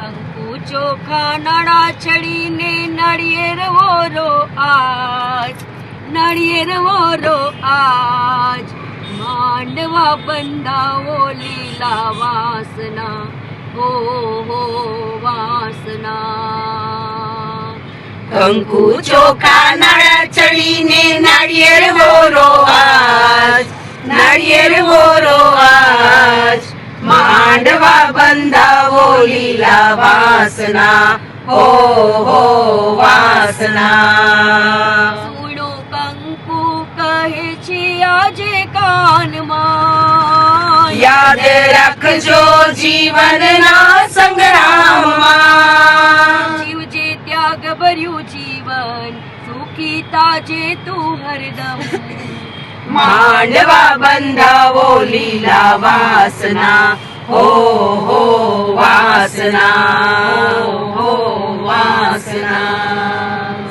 કંકુ ચોખા નડા ચડીને નાળિયેર વોરો આજ, નાળિયેર વોરો આજ, માંડવા બંધાવો લીલા વાસના, હો વાસના. કંકુ ચોખા નડા ચડીને નાળિયેર વોરો આજ, નાળિયેર વોરો આજ, માંડવા બંધાવો લીલા વાસના, હો વાસના. સુણો કંકુ કહે છે આજે કાનમાં, યાદ રાખજો જીવનના સંગ્રામમાં, જીવજે ત્યાગ ભર્યું જીવન, સુખી તાજે તું હરદમ. માંડવા બંધાવો લીલા વાસના, હો વાસના, હો વાસના.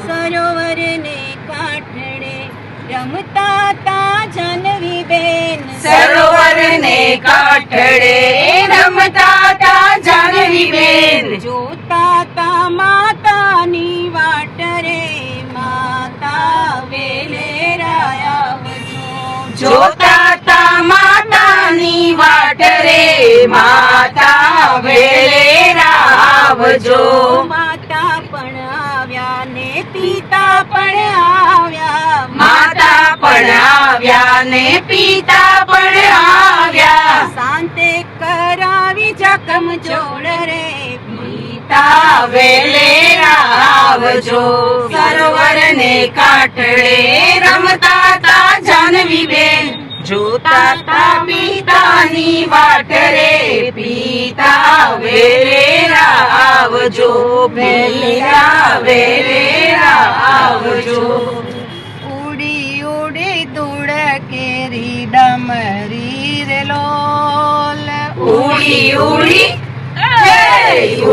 સરોવરને કાંઠે રમતા તા જાનવી બેન, સરોવરને કાંઠે રમતા તા જાનવી બેન, જોતા તા માતાની વાટ રે, માતા વેલેરાયા વજો. જોતા તા માતાની વાટ રે, માતા વેલેરા આવજો. માતા પણ આવ્યા ને પિતા પણ આવ્યા, માતા પણ આવ્યા ને પિતા પણ આવ્યા, શાંતે કરાવી જખમ જોડ રે, પિતા વેલેરા આવજો. સરોવરને કાંઠે રમતા તા જાનવી બેન, જોતા તા પિતાની વાટ રે, પિતા વેલેરા આવજો, વેલેરા વેલેરા આવજો. ઉડી ઉડી ધૂળ કેરી ડમરી રે લોલ, ઉડી ઉડી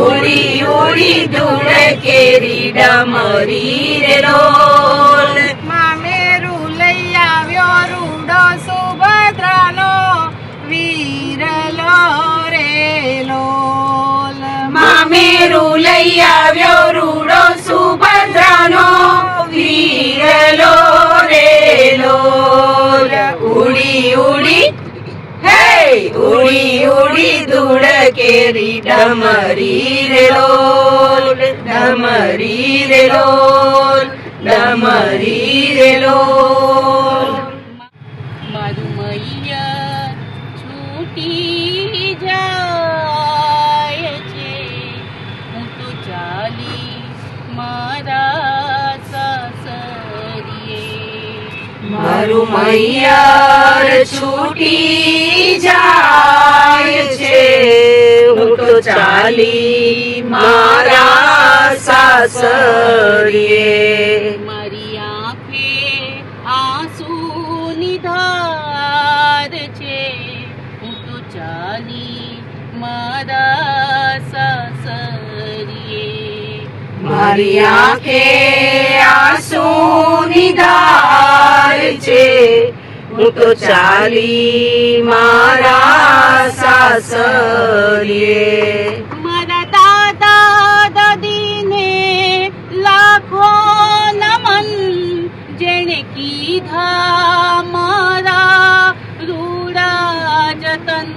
ઉડી ઉડી ધૂળ કેરી ડમરી રે લોલ, મામેરું લઈ આવ્યો રૂડો સુભદ્રાનો, વીરલો રે લોલ. મામેરું લઈ આવ્યો રૂડો સુભદ્રાનો, વીરલો રે લોલ. ઉડી ઉડી ઉડી ઉડી ધૂળ કેરી ડમરી રે લોલ, ડમરી રે લોલ, ડમરી રે લોલ. મારું મૈયા છૂટી જાય છે, હું તો ચાલી મારા સાસરીએ. મારું મૈયાર છૂટી જાય છે, હું તો ચાલી મારા સાસરીએ. મારી આંખે આંસુની ધાર છે, હું તો ચાલી મારા સાસરીએ. મારી આંખે આંસુની ધાર છે, હું તો ચાલી મારા સાસરીએ. મારા દાદા દાદીને લાખો નમન, જેણે કીધા મારા રૂડા જતન.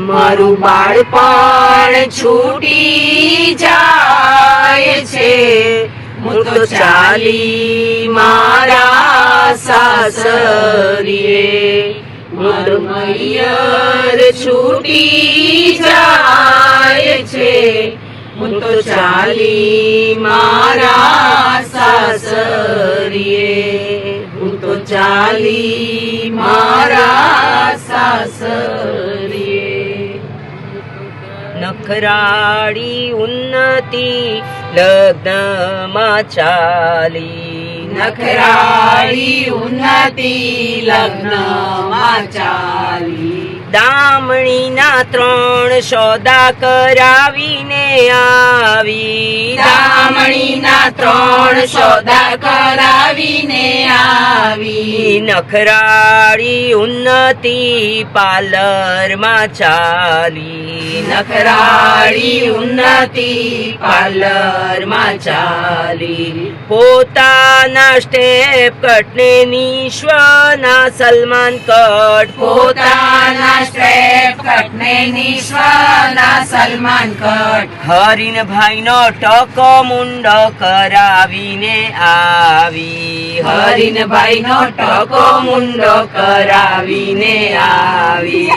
મારું બાળપણ છૂટી જાય છે, હું તો ચાલી મારા સાસરીએ. મારું મૈયર છૂટી જાય છે, હું તો ચાલી મારા સાસરીએ. હું તો ચાલી મારા સાસરીએ. નખરાળી ઉન્નતિ લગ્નમાં ચાલી, નખરાળી ઉન્નતિ લગ્નમાં ચાલી, દામણીના 3 સોદા કરાવીને આવી. દામણીના 3 સોદા કરાવીને આવી. નખરાળી ઉન્નતિ પાર્લરમાં ચાલી. નખરાળી ઉન્નતિ પાર્લરમાં ચાલી. પોતાના સ્ટેપ કટને નિશ્વના સલમાન કટ. પોતાના સ્ટેપ કટને નિશ્વના સલમાન કટ. હરીનભાઈનો ટકો મુંડો કરાવીને આવી. હરીનભાઈનો ટકો મુંડો કરાવીને આવી.